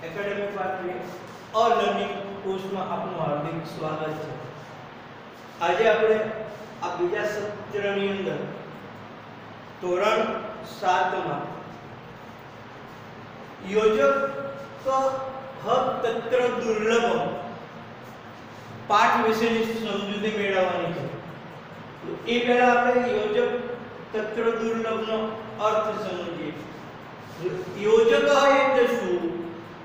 Academic pathway learning કોર્સમાં આપનું હાર્દિક સ્વાગત છે। આજે આપણે આ બીજા સત્રની અંદર ધોરણ 7 માં યોજક હક તત્ર દુર્લભ પાઠ વિશેની સમજૂતી મેળવવાની છે। તો એ પહેલા આપણે યોજક તત્ર દુર્લભનો અર્થ સમજીએ। યોજક એટલે શું?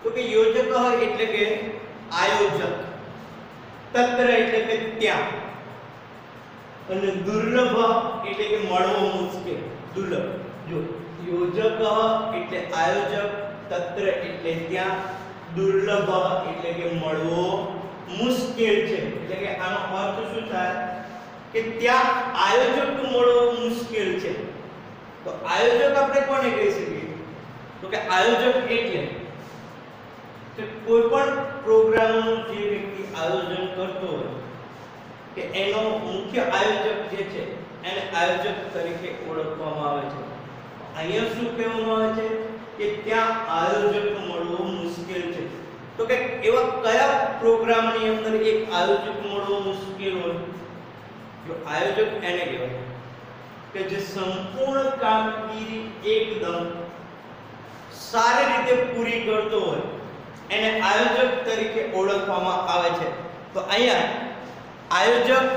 તો કે યોજક એટલે કે આયોજક, તત્ર એટલે કે ત્યાં, અને દુર્લભ એટલે કે મળવો મુશ્કેલ, દુર્લભ। જો યોજક એટલે આયોજક, તત્ર એટલે ત્યાં, દુર્લભ એટલે કે મળવો મુશ્કેલ છે। એટલે કે આનો અર્થ શું થાય કે ત્યાં આયોજક મળવો મુશ્કેલ છે। તો આયોજક આપણે કોને કહી શકીએ? તો કે આયોજક એટલે કે કોઈ પણ પ્રોગ્રામનું જે વ્યક્તિ આયોજન કરતો હોય કે એનો મુખ્ય આયોજક જે છે એને આયોજક તરીકે ઓળખવામાં આવે છે। અહીંયા શું કહેવામાં આવે છે કે ત્યાં આયોજક મળવો મુશ્કેલ છે। તો કે એવા કયા પ્રોગ્રામની અંદર એક આયોજક મળવો મુશ્કેલ હોય? જો આયોજક એને કહેવાય કે જે સંપૂર્ણ કામગીરી એકદમ સારી રીતે પૂરી કરતો હોય એને આયોજક તરીકે ઓળખવામાં આવે છે। તો અહીંયા આયોજકની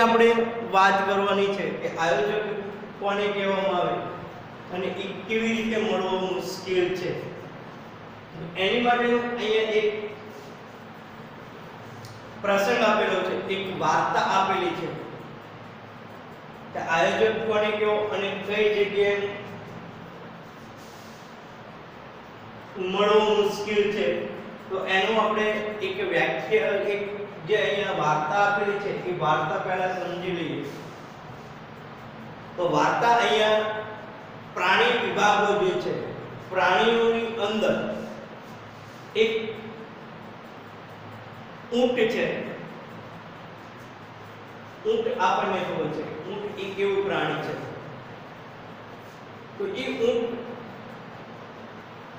આપણે વાત કરવાની છે કે આયોજક કોને કહેવામાં આવે અને એ કેવી રીતે મળવો મુશ્કેલ છે। એની માટે અહીંયા એક પ્રસંગ આપેલો છે, એક વાર્તા આપેલી છે કે આયોજક કોને કહેવો અને કઈ જગ્યાએ મળવો મુશ્કેલ છે। તો એનું આપણે એક વ્યાખ્યા, એક જે અહીંયા વાર્તા આપેલી છે એ વાર્તા પહેલા સમજી લઈએ। તો વાર્તા અહીંયા પ્રાણી વિભાગો જે છે, પ્રાણીઓની અંદર એક ઊંટ છે। ઊંટ આપણને ખબર છે ઊંટ એ કેવું પ્રાણી છે। તો એ ઊંટ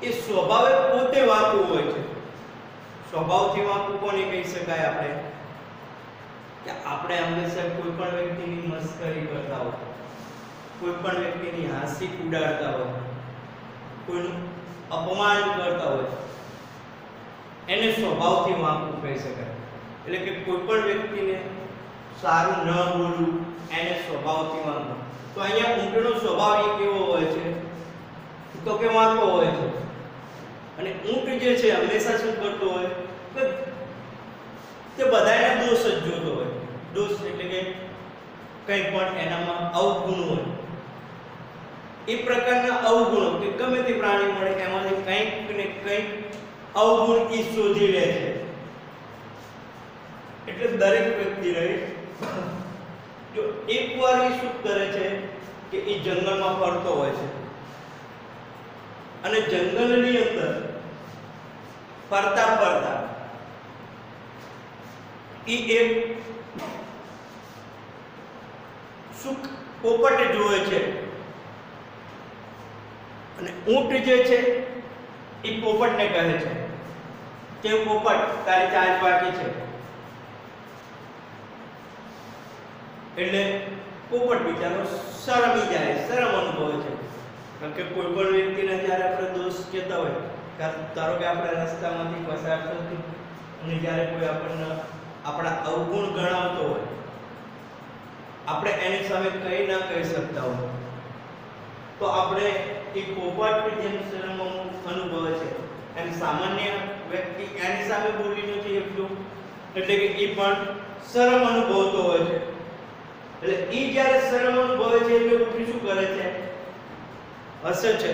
એ સ્વભાવે પોતે વાંકું હોય છે। સ્વભાવથી વાંકું કોને કહી શકાય? આપણે કે આપણે હંમેશા કોઈ પણ વ્યક્તિની મસ્કરી કરતા હોય, કોઈ પણ વ્યક્તિની હાંસી ઉડાડતા હોય, કોઈનું અપમાન કરતા હોય, એને સ્વભાવથી વાંકું કહી શકાય। એટલે કે કોઈ પણ વ્યક્તિને સારું ન બોલવું એને સ્વભાવથી વાંકું। તો અહીંયા ઊંટનો સ્વભાવ એ કેવો હોય છે? તો કે વાંકો હોય છે। અને ઊંટ જે છે હંમેશા શું કરતો હોય કે તે બધાના દોષ જ જોતો હોય। દોષ એટલે કે કંઈ પણ એનામાં અવગુણ હોય, એ પ્રકારના અવગુણો કે ગમે તે પ્રાણી મળે એમાંથી કંઈક ને કંઈક અવગુણ એ શોધી લે છે। એટલે દરેક વ્યક્તિ રહે જો એકવાર એ શું કરે છે કે એ જંગલમાં ફરતો હોય છે અને જંગલની અંદર ફરતા ફરતા એ એક સુખ પોપટ જોવે છે અને ઊંટ જે છે એ પોપટને કહે છે કે પોપટ તારી ચાંચ વાગી છે। એટલે પોપટ બિચારો શરમી જાય, શરમ અનુભવે છે। કારણ કે કોઈ પણ વ્યક્તિને જ્યારે આપણે દોષ કહેતા હોય, ધારો કે આપણે રસ્તામાંથી પસાર થતી અને જ્યારે કોઈ આપણને આપણા અવગુણ ગણાવતો હોય, આપણે એની સામે કંઈ ના કહી શકતા હોય, તો આપણે એ પોપટ જેમ શરમ અનુભવે છે એમ સામાન્ય વ્યક્તિ એની સામે બોલી નથી શકતો, એટલે કે એ પણ શરમ અનુભવતો હોય છે। એટલે એ જ્યારે શરમ અનુભવે છે એટલે ઊંટ શું કરે છે? હસે છે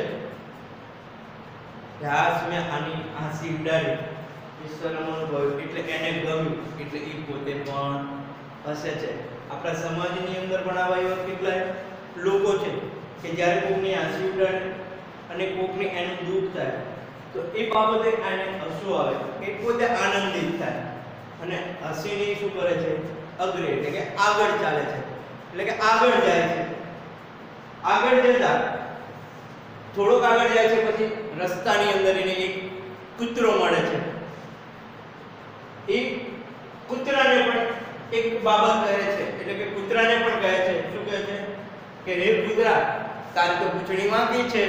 કે હાશ મેં આની હાંસી ઉડાડી, એ શરમ અનુભવી એટલે એને ગમ્યું એટલે એ પોતે પણ હસે છે। આપણા સમાજની અંદર પણ આવા એવા કેટલાય લોકો છે કે જ્યારે કોકની હાંસી ઉડાડે અને કોકને એનું દુઃખ થાય તો એ બાબતે એને હસવું આવે, એ પોતે આનંદિત થાય અને હસીને શું કરે છે? અગ્રે એટલે કે આગળ ચાલે છે, એટલે કે આગળ જાય છે। આગળ જતા થોડોક આગળ જાય છે પછી રસ્તાની અંદર એને એક કૂતરો મળે છે. એ કૂતરાને પણ એક બાબત કહે છે, એટલે કે કૂતરાને પણ કહે છે, શું કહે છે કે હે કૂતરા, તારી તો પૂંછડી વાંકી છે.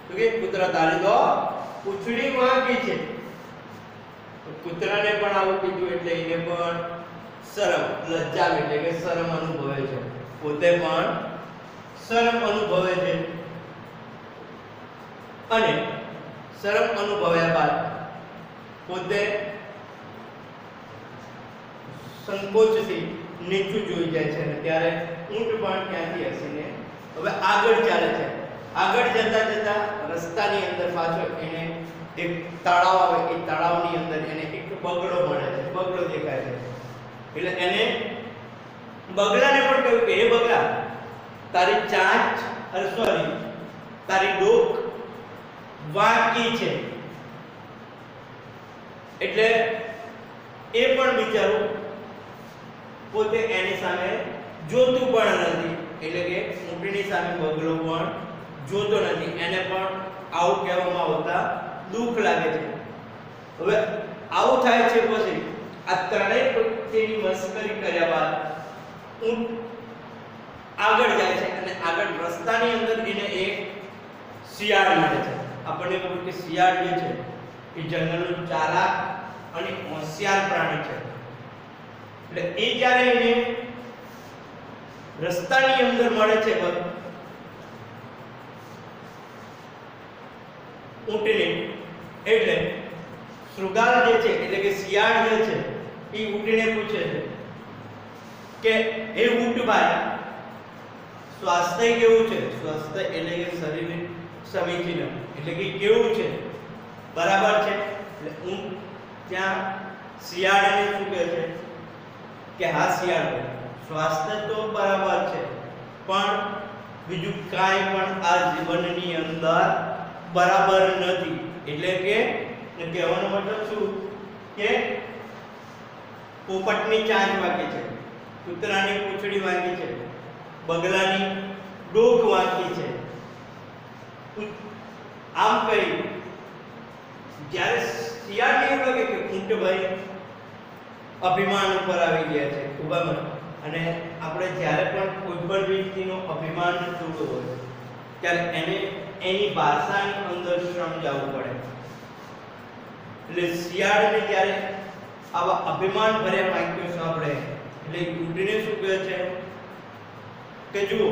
તો કે કૂતરા, તારી તો પૂંછડી વાંકી છે. તો કૂતરાને પણ આવું કીધું એટલે એને પણ શરમ, લજ્જા એટલે કે શરમ અનુભવે છે. પોતે પણ શરમ અનુભવે છે અને શરમ અનુભવ્યા બાદ પોતે સંકોચથી નીચું જોઈ જાય છે અને ત્યારે ઊંટ પણ ત્યાંથી હસીને હવે આગળ ચાલે છે. આગળ જતા જતા રસ્તાની અંદર પાછળ એને એક તળાવ આવે, એ તળાવની અંદર એને એક બગડો મળે છે, બગડો દેખાય છે. એટલે એને બગલાને પણ કહ્યું કે હે બગલા, તારી ચાંચ તારી ડોક વાંકી છે. એટલે એ પણ બિચારું પોતે એની સામે જોતું પણ નથી, એટલે કે ઊંટની સામે બગલો પણ જોતો નથી. એને પણ આવું કહેવામાં આવતા દુઃખ લાગે છે. હવે આવું થાય છે પછી આ ત્રણેય તેની મસ્કરી કર્યા બાદ ઊંટ આગળ જાય છે અને આગળ રસ્તાની અંદર એને એક શિયાળ મળે છે. આપણને ખબર કે શિયાળ જે છે એ જંગલનું ચાલાક અને હોશિયાર પ્રાણી છે. એટલે એ જ્યારે એને રસ્તાની અંદર મળે છે ઊંટને, એટલે શૃગાલ જે છે એટલે કે શિયાળ જે છે એ ઊંટને પૂછે છે કે હે ઊંટભાઈ, સ્વાસ્થ્ય કેવું છે? સ્વાસ્થ્ય એટલે કે શરીર સમીચીન, એટલે કે કેવું છે, બરાબર છે? એટલે ઊંટ ત્યાં શિયાળને શું કહે છે કે હા શિયાળ, સ્વાસ્થ્ય તો બરાબર છે પણ બીજું કાંઈ પણ આ જીવનની અંદર બરાબર નથી. એટલે કે કહેવાનો મતલબ શું કે પોપટની ચાંચ વાંકી છે, કૂતરાની પૂંછડી વાંકી છે, બગલાની ડોક વાંકી છે. આમ કહી જ્યારે શિયાળને એવું લાગે કે ઊંટભાઈ અભિમાન ઉપર આવી ગયા છે ખૂબ જ, અને આપણે જ્યારે પણ કોઈ પણ વ્યક્તિનું અભિમાન જોડવું હોય ત્યારે એને એની ભાષાની અંદર સમજાવવું પડે. એટલે શિયાળને જ્યારે આવા અભિમાન ભર્યા વાક્યો સાંભળે એટલે ઊંટને શું કહે છે કે જુઓ,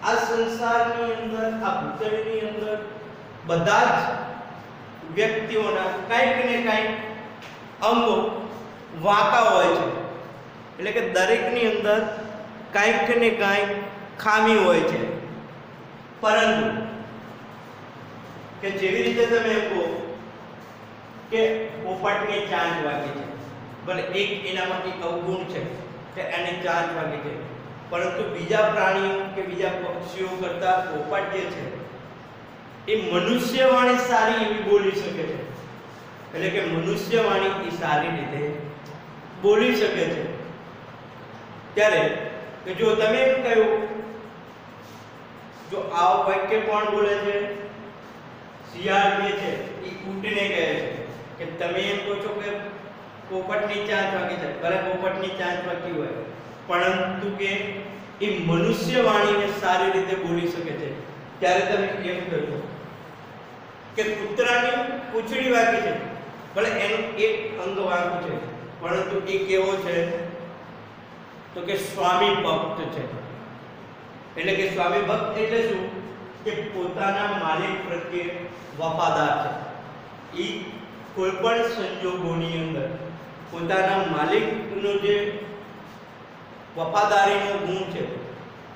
આ સંસારની અંદર, આ ભૂતળની અંદર બધા જ વ્યક્તિઓના કંઈક ને કંઈક અંગો વાંકા હોય છે. એટલે કે દરેકની અંદર કંઈક ને કંઈક ખામી હોય છે. પરંતુ કે જેવી રીતે તમે એમ કહો કે પોપટની ચાંચ વાગી છે, ભલે એક એનામાં એક અવગુણ છે કે એને ચાંચ વાગી છે, પરંતુ બીજા પ્રાણીઓ કે બીજા પક્ષીઓ કરતા પોપટ જે છે એ મનુષ્યવાણી સારી એવી બોલી શકે છે. એટલે કે મનુષ્યવાણી એ સારી રીતે બોલી શકે છે. ત્યારે કે જો તમે એમ કહ્યું, જો આ વાક્ય કોણ બોલે છે? શિયાળ જે છે એ ઊંટને કહે છે કે તમે એમ કહો છો કે પોપટની ચાંચ વાગી છે, ભલે પોપટની ચાંચ વાગી હોય પરંતુ કે એ મનુષ્યવાણીને સારી રીતે બોલી શકે છે. ત્યારે તમે એમ કહો કે કૂતરાની પૂંછડી વાગી છે, ભલે એનું એક અંગ વાગું છે પરંતુ એ કેવો છે તો કે સ્વામી ભક્ત છે. એટલે કે સ્વામી ભક્ત એટલે શું કે પોતાના માલિક પ્રત્યે વફાદાર છે. એ કોઈ પણ સંજોગોની અંદર પોતાના માલિકનો જે વફાદારીનો ગુણ છે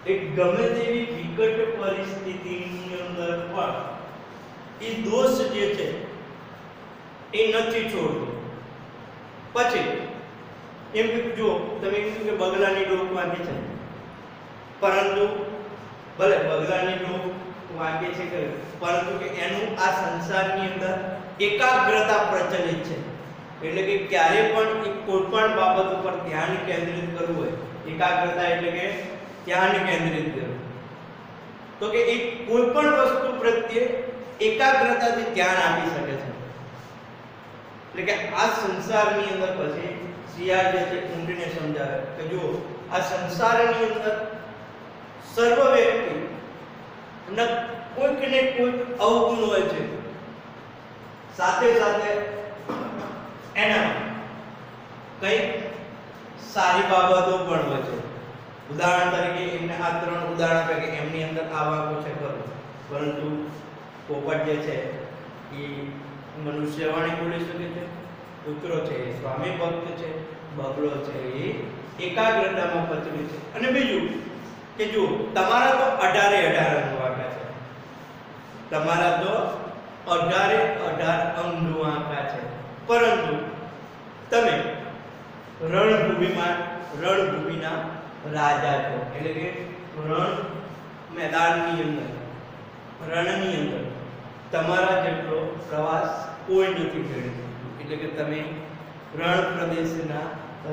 એ ગમે તેવી વિકટ પરિસ્થિતિની અંદર પણ એ દોષ જે છે એ નથી છોડતો. પછી એમ જો તમે કીધું કે બગલાની ડોક વાંકી છે, પરંતુ ભલે બગલાની ડોક વાંકે છે કે પરંતુ કે એનું આ સંસારની અંદર એકાગ્રતા પ્રચલિત છે. એટલે કે ક્યારે પણ કોઈ પણ બાબત ઉપર ધ્યાન કેન્દ્રિત કરવું હોય, એકાગ્રતા એટલે કે ધ્યાન કેન્દ્રિત કરવું, તો કે એ કોઈ પણ વસ્તુ પ્રત્યે એકાગ્રતાથી ધ્યાન આપી શકે છે. એટલે કે આ સંસારની અંદર પછી સિયાળ જે છે ઊંડને સમજાવે કે જો આ સંસારની અંદર સર્વ વ્યક્તિ ના કોઈક ને કોઈક અવગુણ હોય છે, સાથે સાથે એના કઈ સારી બાબતો પણ હોય છે. ઉદાહરણ તરીકે એમને આ 3 ઉદાહરણ આપે કે એમની અંદર આ વાગો છે ખરું, પરંતુ પોપટ જે છે એ મનુષ્યવાણી બોલી શકે છે, કૂતરો છે એ સ્વામી ભક્ત છે, બગલો છે એ એકાગ્રતામાં પચવી છે. અને બીજું કે જો તમારા તો 18 અંગો આંકા છે, તમારા તો 18 અંગો આંકા છે, પરંતુ તમે રણભૂમિના રાજા છો. એટલે કે રણ મેદાનની અંદર, રણની અંદર તમારા જેટલો પ્રવાસ કોઈ નથી કર્યો. એટલે કે તમે રણ પ્રદેશના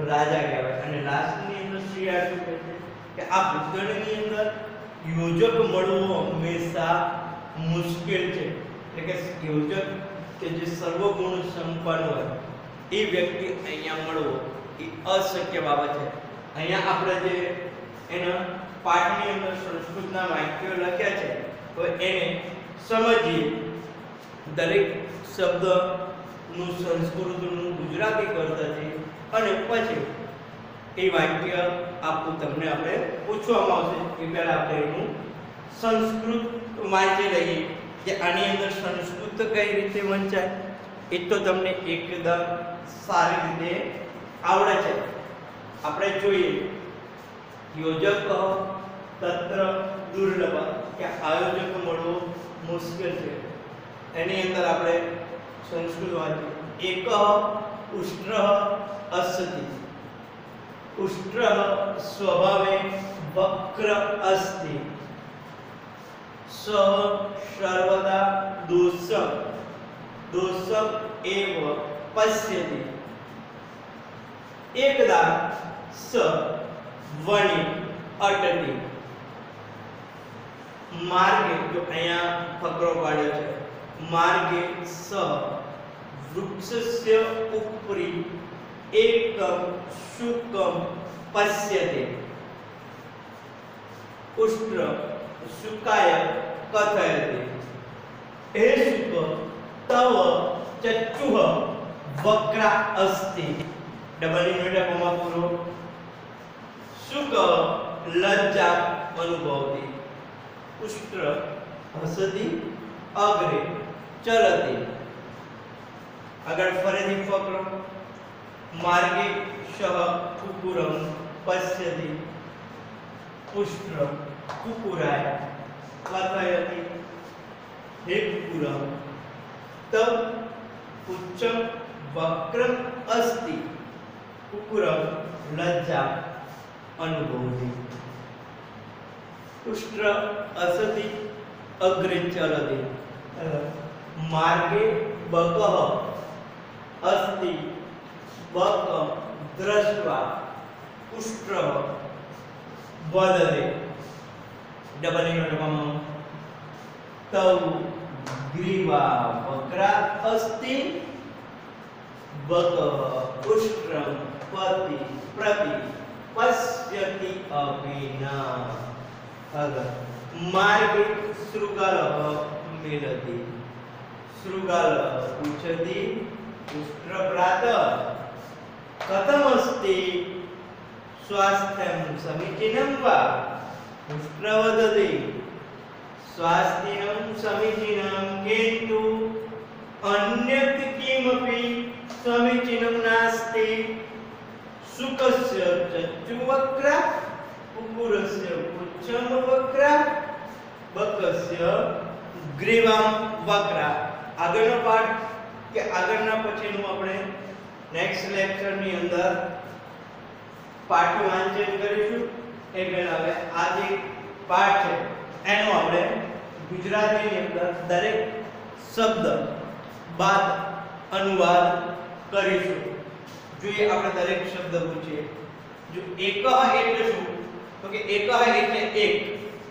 રાજા કહેવાય. અને લાસ્ટની અંદર શિયાળ શું કહે છે કે આ ભૂતગળની અંદર યોજક મળવો હંમેશા મુશ્કેલ છે. એટલે કે યોજક કે જે સર્વગુણ સંપન્ન હોય એ વ્યક્તિ અહીંયા મળવો એ અશક્ય બાબત છે. અહીંયા આપણે જે એના પાઠની અંદર સંસ્કૃતના વાક્યો લખ્યા છે તો એને સમજીએ. દરેક શબ્દનું સંસ્કૃતનું ગુજરાતી કરતા છે અને પછી એ વાક્ય આપું તમને આપણે પૂછવામાં આવશે કે પહેલા આપણે એનું સંસ્કૃત વાંચી લઈએ કે આની અંદર સંસ્કૃત કઈ રીતે વંચાય એ તો તમને એકદમ સારી રીતે આવડે છે. આપણે જોઈએ યોજક તત્ર દુર્લભ કે આયોજક મળવો મુશ્કેલ છે. એની અંદર આપણે સંસ્કૃત વાંચીએ એક ઉષ્ટ્ર અસ્તિ, ઉષ્ટ્ર સ્વભાવે વક્ર અસ્તિ, સર્વદા દોષમ એવ પશ્યતિ, એકદા સ વણિ અટતિ. માર્ગે જો અહીંયા ફકરો પાડ્યો છે, માર્ગે સ વૃક્ષસ્ય ઉપરી એકમ શુકમ પશ્યતે, ઉષ્ટ્ર શુકાય કથયતે, હે શુક તવ ચક્ષુઃ વક્રા અસ્તિ. ડબલ ઇન્વર્ટેડ કોમા પૂરો. શુક લજ્જા અનુભવતી, ઉષ્ટ્ર હસતી અગ્રે ચલતી. આગળ ફરીથી ફકરો માર્ગે શહ કુકુરમ પશ્યતિ, ઉષ્ટ્ર કુકુરાય કથયતિ, હે કુકુરમ તવ ઉચ્ચમ વક્રમ અસ્તિ, કુકુરમ લજ્જા અનુભવતી. ઉષ્ટ્ર અસતિ અગ્રે ચલતિ, માર્ગે બકઃ અસ્તિ બક દ્રષ્ટવા ઉષ્ટ્ર વદતે. ડબલ ઇન્વર્ટેડ તવ ગ્રીવા વક્રા અસ્તિ બક ઉષ્ટ્રમ પ્રતિ પશ્યતિ અપિના. આગળ માર્ગે શૃગાલ મેલતિ, શૃગાલ પૂછતિ ઉષ્ટ્ર પ્રાત કથમ અસ્તિ સ્વાસ્થ્યમ સમીચીનમ વા, ઉષ્ટ્ર વદતિ સ્વાસ્થ્યમ સમીચીનમ કિંતુ અન્યત કિમપી સમીચીનમ નાસ્તિ. શુકસ્ય ચક્ષુ વક્રા, કુકુરસ્ય પુચ્છમ વક્રા, બકસ્ય ગ્રીવામ વક્રા. આગળનો પાઠ કે આગળના પછીનું આપણે નેક્સ્ટ લેક્ચરની અંદર પાઠ વાંચન કરીશું. એ પહેલા હવે આ જે પાઠ છે એનો આપણે ગુજરાતીની અંદર દરેક શબ્દ બાદ અનુવાદ કરીશું. જોઈએ આપણે દરેક શબ્દ પૂછીએ. જો એક એટલે શું? તો કે એક એટલે એક,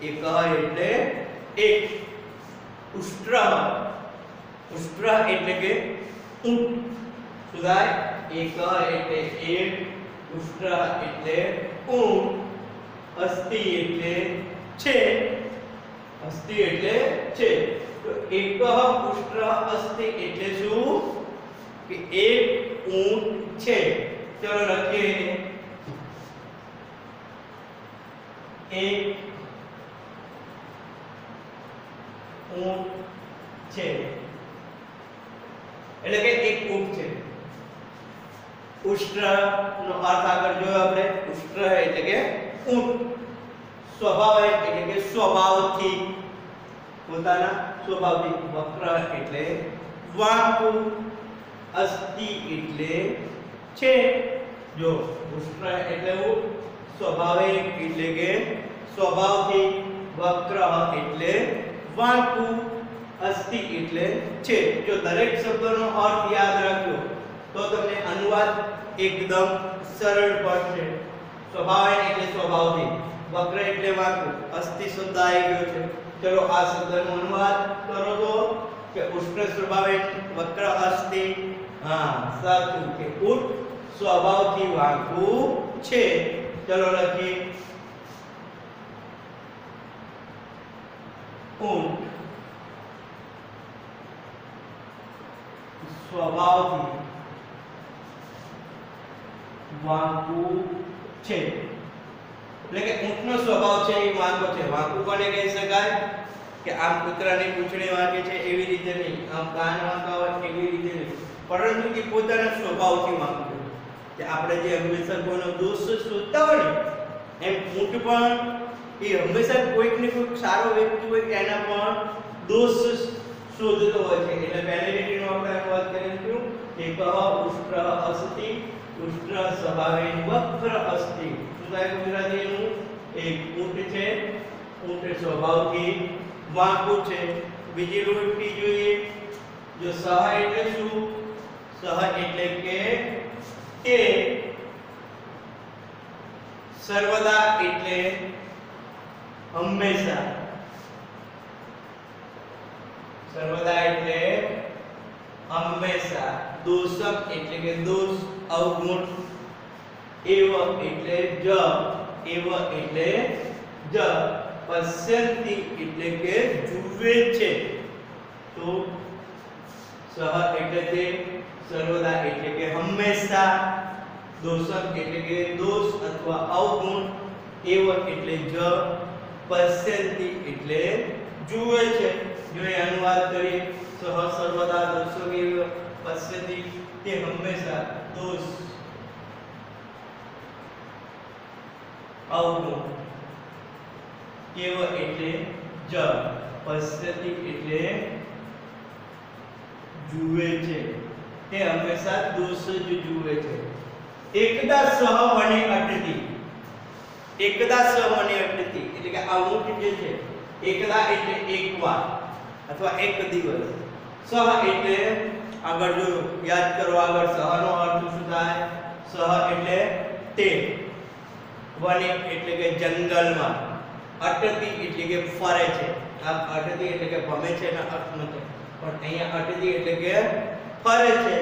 એકઃ એટલે એક. ઉષ્ટ્રઃ, ઉષ્ટ્રઃ એટલે કે ઊંટ. શું થાય? એકઃ એટલે એક, ઉષ્ટ્રઃ એટલે ઊંટ, અસ્તિ એટલે છે. અસ્તિ એટલે છે. તો એકઃ ઉષ્ટ્રઃ અસ્તિ એટલે શું? કે એક ઊંટ છે. ચલો લખીએ. એક ઊંટ છે એટલે કે એક ઊંટ છે. ઉષ્ટ્ર નો અર્થ આગળ જોયો આપણે. ઉષ્ટ્ર એટલે કે ઊંટ. સ્વભાવ એટલે કે સ્વભાવથી, પોતાના સ્વભાવથી. વક્ર એટલે વાંકું, અસ્તિ એટલે છે. જો ઉષ્ટ્ર એટલે ઊંટ, સ્વાભાવિક એટલે કે સ્વભાવથી, વક્ર એટલે વાંકું, અસ્તિ એટલે છે. જો દરેક શબ્દનો અર્થ યાદ રાખજો તો તમને અનુવાદ એકદમ સરળ પડશે. સ્વભાવિક એટલે સ્વભાવથી, વક્ર એટલે વાંકું, અસ્તિ શબ્દ આવી ગયો છે. ચલો આ શબ્દનો અનુવાદ કરો તો કે ઉષ્ટ્ર સ્વભાવિક, વક્ર અસ્તિ. હા સાચું કે ઊંટ સ્વભાવથી વાંકું છે. ચલો લખીએ. ઊંટ સ્વભાવથી વાંકું છે. એટલે કે ઊંટનો સ્વભાવ છે એ વાંકો છે. વાંકું કોને કહી શકાય? કે આમ કૂતરાની પૂંછડી વાંકે છે એવી રીતે નહીં, આમ કાન વાંકા હોય એવી રીતે નહીં, પરંતુ કે પોતાના સ્વભાવથી વાંકું છે. કે આપણે જે હંમેશા કોઈનો દોષ શોધતા હોય ને એમ ઊંટ પણ એ હંમેશા કોઈક ને કોઈક સારો વ્યક્તિ હોય એના પણ દોષ શોધતો હોય છે. એટલે પહેલી લીટીનો આપણે વાત કરીશું. એકઃ ઉષ્ટ્ર અસ્તિ, ઉષ્ટ્ર સ્વભાવેન વક્ર અસ્તિ. શું થાય ગુજરાતીનું? એક ઊંટ છે, ઊંટ સ્વભાવથી વાંકું છે. બીજી લીટી જોઈએ. જો સહ એટલે શું? સહ એટલે કે એ, સર્વદા એટલે હંમેશા, સર્વદા એટલે હંમેશા, દોષક એટલે કે દોષ, અવગુણ, એવ એટલે જ, એવ એટલે જ, પશ્યંતિ એટલે કે જુએ છે. તો સહ એટલે તે, સર્વદા એટલે કે હંમેશા, દોષક એટલે કે દોષ અથવા અવગુણ, એવ એટલે જ, પશ્યંતિ એટલે જુએ છે. જો એ અનુવાદ કરીએ. સહ સર્વદા, દોષક એવ, પશ્યંતિ તે હંમેશા, દોષ, અવગુણ, એવ એટલે જ, પશ્યંતિ એટલે જુએ છે. તે હંમેશા દોષ જ જુએ છે. એકદા સહ વને અટતિ. એકદા સહ વને અટતિ એટલે કે આ ઊંટ જે છે, એકદા એટલે એકવાર અથવા એક દિવસ. સહ એટલે આગળ જો યાદ કરો, આગળ સહનો અર્થ શું થાય? સહ એટલે તે. વને એટલે કે જંગલમાં. અટતિ એટલે કે ફરે છે. આ અટતિ એટલે કે ભમે છે એનો અર્થ નથી, પણ અહીંયા અટતિ એટલે કે ફરે છે.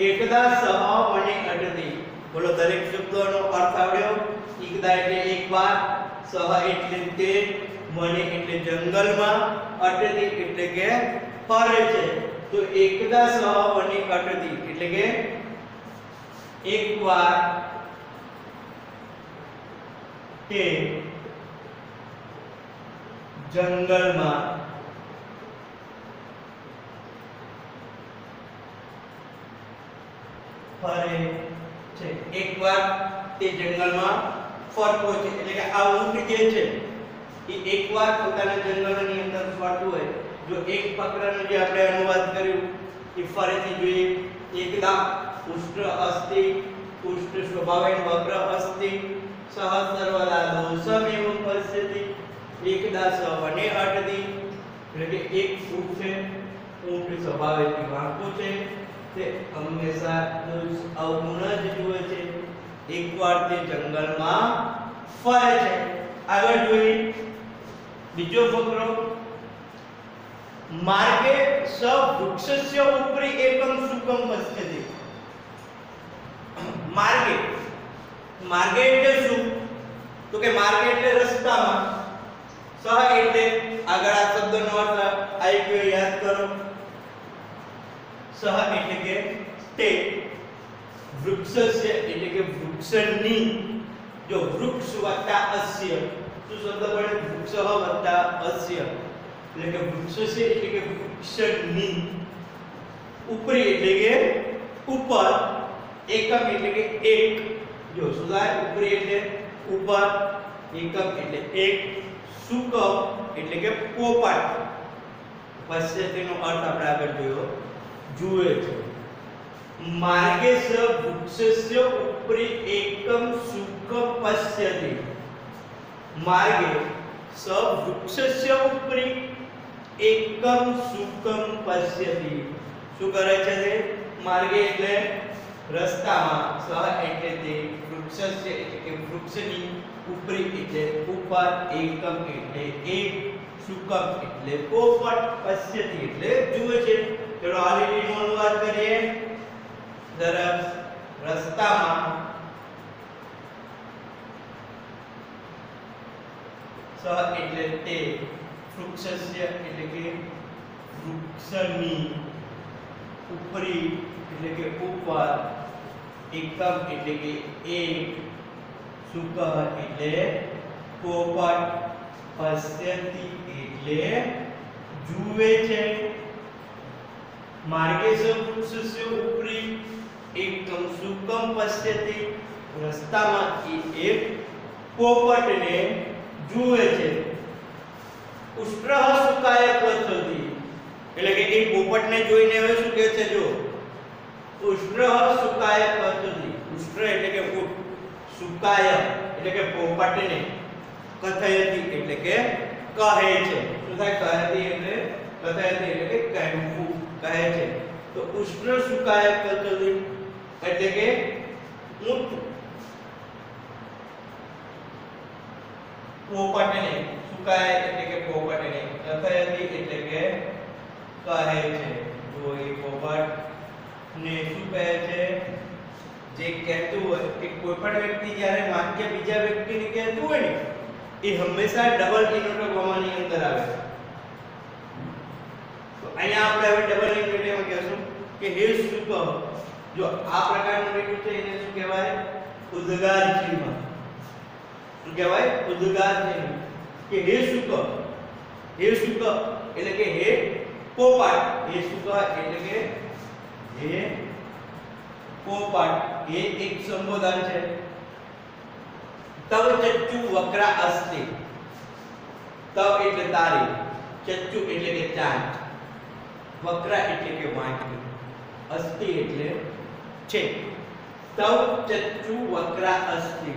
એકદા સહ વને અટતિ. બોલો દરેક શબ્દોનો અર્થ આવડ્યો? એકદા એટલે એકવાર, સહ એટલે તે, વને એટલે જંગલમાં, અટતિ એટલે કે ફરે છે. તો એકદા સહ વને અટતિ એટલે કે એકવાર તે જંગલમાં ફરે છે. એકવાર તે જંગલમાં ફરતો છે. એટલે કે આ ઊંટ જે છે એ એકવાર પોતાના જંગલની અંદર ફરતું હોય. જો એક ફકરાનો જે આપણે અનુવાદ કર્યું એ ફરીથી જોઈએ. એકદા ઉષ્ટ્ર અસ્તિ, ઉષ્ટ્ર સ્વભાવેન વક્ર અસ્તિ, સહ સર્વદા દોષમેવ પશ્યતિ, એકદા સહ વને અટતિ. એટલે કે એક ઊંટ છે, ઊંટ સ્વભાવેથી વાંકું છે, તે હંમેશા દોષ અવગુણ જ જુએ છે. એકવાર તે જંગલમાં ફરે છે. આગળ જોઈએ. બીજો ફકરો, માર્ગે સ વૃક્ષસ્ય ઉપરી એકમ સુકમ પશ્યતિ. માર્ગે, માર્ગે એટલે શું? તો કે માર્ગે એટલે રસ્તામાં, સહ એટલે આગળ આ શબ્દનો અર્થ આવી ગયો, યાદ કરો. સહ એટલે કે તે, વૃક્ષસ્ય એટલે કે વૃક્ષની, જો વૃક્ષ વત્તા અસ્ય, શું શબ્દ પડે? વૃક્ષ વત્તા અસ્ય એટલે કે વૃક્ષસ્ય એટલે કે વૃક્ષની, ઉપરી એટલે કે ઉપર, એકમ એટલે કે એક, જો શું થાય? ઉપરી એટલે ઉપર, એકમ એટલે એક, સુકમ એટલે કે પોપટ. પશ્યતિનો અર્થ આપણે આગળ જોયો, જુએ છે. માર્ગે સ વૃક્ષસ્ય ઉપરી એકમ સુકમ પશ્યતિ. માર્ગે સ વૃક્ષસ્ય ઉપરી એકમ સુકમ પશ્યતિ. શું કરે છે તે? માર્ગે એટલે રસ્તામાં, સહ એટલે તે, વૃક્ષસ્ય એટલે કે વૃક્ષની, ઉપરી એટલે ઉપર, એકમ એટલે એક, સુકમ એટલે પોપટ, પશ્યતિ એટલે જુએ છે. ચલો આ લીટીનો અનુવાદ કરીએ. તરફ રસ્તામાં, સ એટલે તે, વૃક્ષસ્ય એટલે કે વૃક્ષની, ઉપરી એટલે કે ઉપર, એકમ એટલે કે એક, સુક એટલે પોપટ, પશ્યતિ એટલે જુએ છે. માર્ગે સ વૃક્ષસ્ય ઉપરી એકમ સુકમ પશ્યતિ, રસ્તામાંથી એક પોપટને જુએ છે. ઉષ્ટ્રહ સુકાય પશ્યતિ એટલે કે એ પોપટને જોઈને હવે શું કહે છે? જો ઉષ્ટ્રહ સુકાય પશ્યતિ, ઉષ્ટ્ર એટલે કે ઊંટ, સુકાય એટલે કે પોપટને, કથયતિ એટલે કે કહે છે. શું થાય? કથયતિ એટલે કથયતિ એટલે કે કહેવું, કહે છે. તો ઉષ્ટ્ર સુકાય પશ્યતિ એટલે કે ઊંટ પોપટને, સુકાય એટલે કે પોપટને, કથયતિ એટલે કે કહે છે. તો એ પોપટ ને શું કહે છે? જે કહેતું હોય કે કોઈ પણ વ્યક્તિ જ્યારે વાક્ય બીજા વ્યક્તિને કહેતું હોય ને, એ હંમેશા ડબલ ઇન્વર્ટર કોમાની અંદર આવે. તો અહીંયા આપણે હવે ડબલ ઇન્વર્ટરમાં કહેશું કે હે સુક. જો આ પ્રકારનું લીટું છે એને શું કહેવાય? ઉદ્ગાર ચિહ્ન. શું કહેવાય? ઉદ્ગાર ચિહ્ન. કે હે સુક, હે સુક એટલે કે હે પોપટ, હે સુક એટલે કે હે પોપટ, એ એક સંબોધન છે. તવ ચચ્ચુ વક્રા અસ્તિ. તવ એટલે તારી, ચચ્ચુ એટલે કે ચાંચ, વક્રા એટલે કે વાંકી, અસ્તિ એટલે છે. તવ ચચ્ચુ વક્રા અસ્તિ.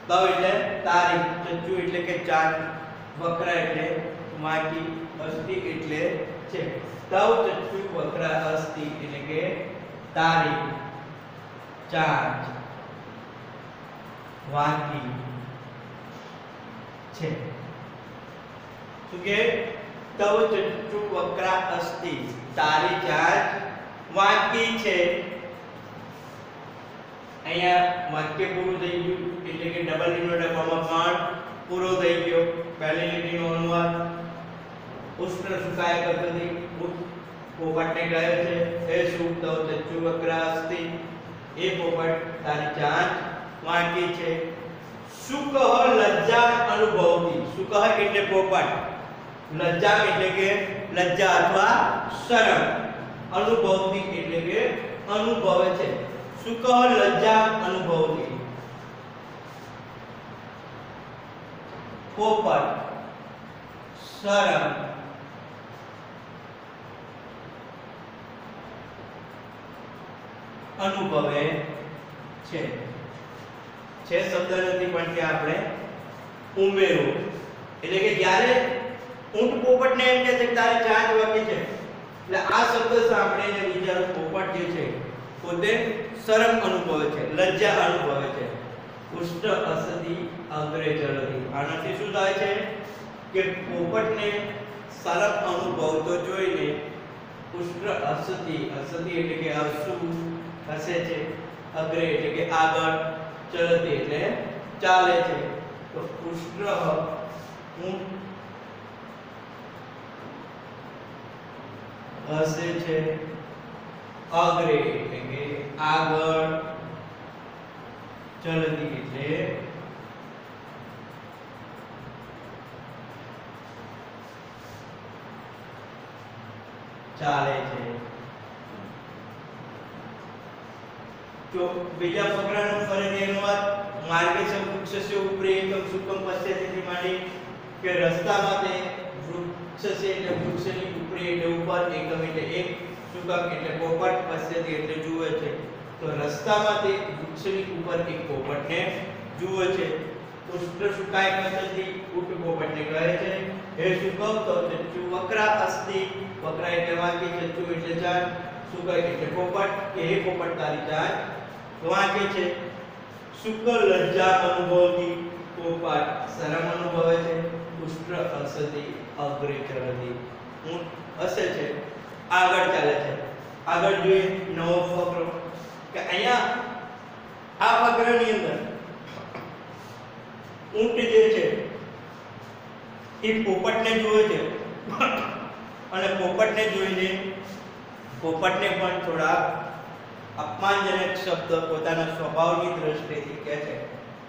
તવ એટલે તારી, ચચ્ચુ એટલે કે ચાંચ, વક્રા એટલે વાંકી, અસ્તિ એટલે છે. તવ ચચ્ચુ વક્રા અસ્તિ એટલે કે તારી, ચાંચ, વાંકી છે. શું કે? તવ ચચ્ચુ વક્રા અસ્તિ, તારી ચાંચ વાંકી છે. અહીંયા વાક્ય પૂરું થઈ ગયું એટલે કે ડબલ ઇન્વર્ટર કોમા પણ પૂરો થઈ ગયો. પહેલી લીટીનો અનુવાદ. ઉષ્ટ્ર સુકાય પદ્ધતિ, પોપટને કહે છે હે સુક તવ ચચ્ચુ વક્રા અસ્તિ, એ પોપટ તારી ચાંચ વાંકી છે. સુક લજ્જા અનુભવતી. સુક એટલે પોપટ, લજ્જા એટલે કે લજ્જા અથવા શરમ, અનુભવતી એટલે કે અનુભવે છે. સુક લજ્જા અનુભવતી. પોપટ શરમ અનુભવે છે. છે શબ્દ નથી પણ ત્યાં આપણે ઉમેરો. એટલે કે જ્યારે ઊંટ પોપટને એમ કહે છે કે તારે ચાંચ વાગી છે, એટલે આ શબ્દ સાંભળીને વિચારો પોપટ જે છે પોતે શરમ અનુભવે છે, લજ્જા અનુભવે છે. ઉષ્ટ અસદી અગ્રે ચલતી. આનાથી શું થાય છે? કે પોપટને શરમ અનુભવતો જોઈને પુષ્ટ હસતી એટલે કે હસે છે, અગ્રે એટલે કે આગળ, ચલતી એટલે ચાલે છે. તો પુષ્ટ ઊંટ હસે છે, અગ્રે એટલે કે આગળ, ચલતી એટલે ચાલે છે. જો બીજા ફકરાનો ફરીથી અનુવાદ માર્ગે સ વૃક્ષસ્ય ઉપરે એકમ સુકમ પશ્યતિ માંડી કે રસ્તામાં તે વૃક્ષ છે એટલે વૃક્ષની ઉપરે એટલે ઉપર, એકમ એટલે એક, સુકમ એટલે પોપટ, પશ્યતિ એટલે જુએ છે. તો રસ્તામાં તે વૃક્ષની ઉપર એક પોપટને જુએ છે. પુષ્ટ સુકાય પશ્યતિ ઉટ પોપટને કહે છે હે સુકમ તો ચચ્ચુ વક્રા અસ્તિ, વક્રા એટલે વાંકી, ચચ્ચુ એટલે ચાંદ, સુકાય એટલે પોપટ કે હે પોપટ તારી ચાંદ વાંકે છે. શુક્ર લજ્જા અનુભવતી, પોપટ શરમ અનુભવે છે. પુષ્ટ હસતી અગ્રે ચલતી, ઊંટ હસે છે, આગળ ચાલે છે. આગળ જોઈએ નવો ફકરો કે અહીંયા આ ફકરાની અંદર ઊંટ જે છે એ પોપટને જુએ છે અને પોપટને જોઈને પોપટને પણ થોડા અપમાનજનક શબ્દ પોતાના સ્વભાવની દ્રષ્ટિથી કહે છે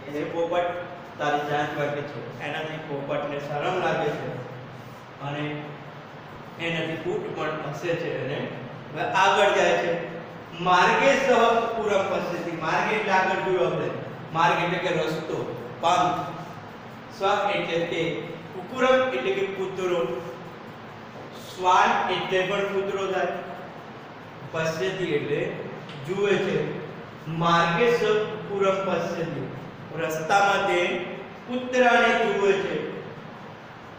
કે હે પોપટ તારી જાન વાગે છે. એનાથી પોપટને શરમ લાગે છે અને એનાથી ઊંટ પણ હસે છે અને આગળ જાય છે. માર્ગે સહ પૂરમ પશ્યતિ, માર્ગ એટલે આગળ જોયું આપણે, માર્ગ એટલે કે રસ્તો, પંથ, સ્વ એટલે તે, કુકુરમ એટલે કે કૂતરો, શ્વાન એટલે પણ કૂતરો થાય, પશ્યતિ એટલે જુએ છે. માર્ગે સ પૂરમ પશ્યતિ, રસ્તામાં તે કૂતરાને જુએ છે.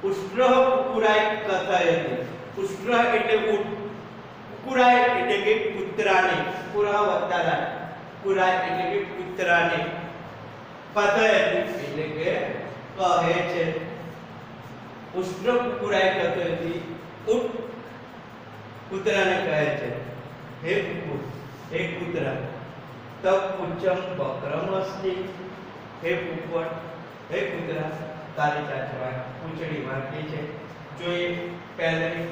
પુષ્ટ્ર કુકુરાય કથયતિ, પુષ્ટ્ર એટલે ઊંટ, કુકુરાય એટલે કે કૂતરાને, કુરા વત્તારા, કુરાય એટલે કે કૂતરાને, કથયતિ એટલે કે કહે છે. પુષ્ટ્ર કુકુરાય કથયતિ, ઊંટ કૂતરાને કહે છે હે કુકુર, હે કૂતરા. તબ ઉચ્ચમ વક્રમ અસ્તિ, હે પોપટ, હે કૂતરા તારી ચાચવા પૂંછડી વાંકી છે. જોઈએ પહેલી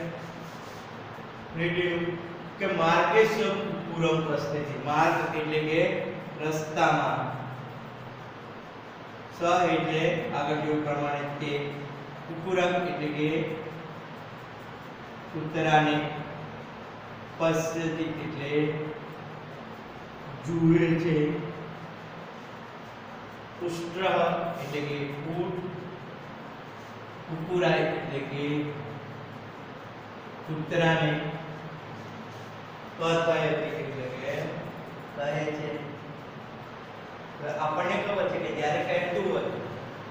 રીડિંગ કે માર્ગે સ પૂરમ પશ્યતિ, માર્ગ એટલે કે રસ્તામાં, સ એટલે આગળ જેવું પ્રમાણે તે, કુકુરમ એટલે કે કૂતરાને, પશ્યતિ એટલે જુએ છે, પુષ્ટ્ર એટલે કે ઊંટ, કુકુરાય એટલે કે કૂતરાને, કથયતિ એટલે કે કહે છે. આપણને ખબર છે કે જ્યારે કહેતું હોય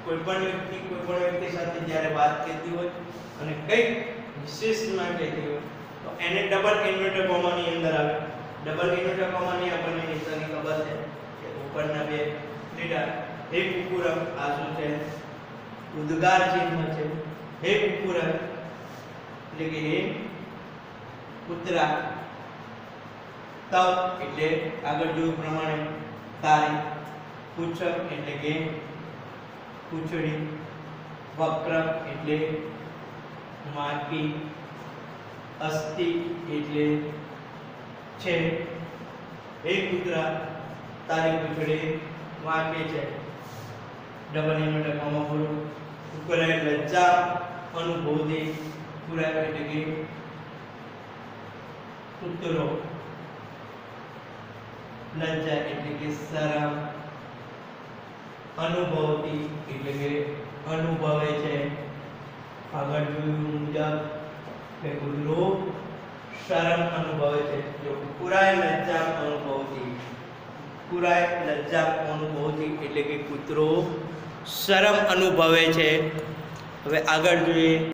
કોઈ પણ વ્યક્તિ સાથે જ્યારે વાત કરતી હોય અને કંઈક વિશેષમાં કહેતી હોય તો એને ડબલ ઇન્વર્ટર કોમાની અંદર આવે. ડબલ ઇન્વર્ટર કોમાની આપણને નિશાની ખબર છે કે ઉપરના બે લીટા, હે કુકુરમ આ શું છે, ઉદ્ગાર ચિહ્ન છે. હે કુકુરમ એટલે કે હે કૂતરા. તવ એટલે આગળ જોયું પ્રમાણે તારી, પૂછક એટલે કે પૂંછડી, વક્ર એટલે માટી, અસ્થિ એટલે છે. હે કૂતરા તારી પૂંછડી વાંકે છે. ડબલ ઇન્વર્ટર કોમા પૂરું. કુકરાય લજ્જા અનુભવતી, કુકરાય એટલે કે કૂતરો, લજ્જા એટલે કે શરમ, અનુભવતી એટલે કે અનુભવે છે. આગળ જોયું મુજબ કે કૂતરો શરમ અનુભવે છે. જો કુકરાય લજ્જા અનુભવતી, કુકરાય લજ્જા અનુભવતી એટલે કે કૂતરો શરમ અનુભવે છે. હવે આગળ જોઈએ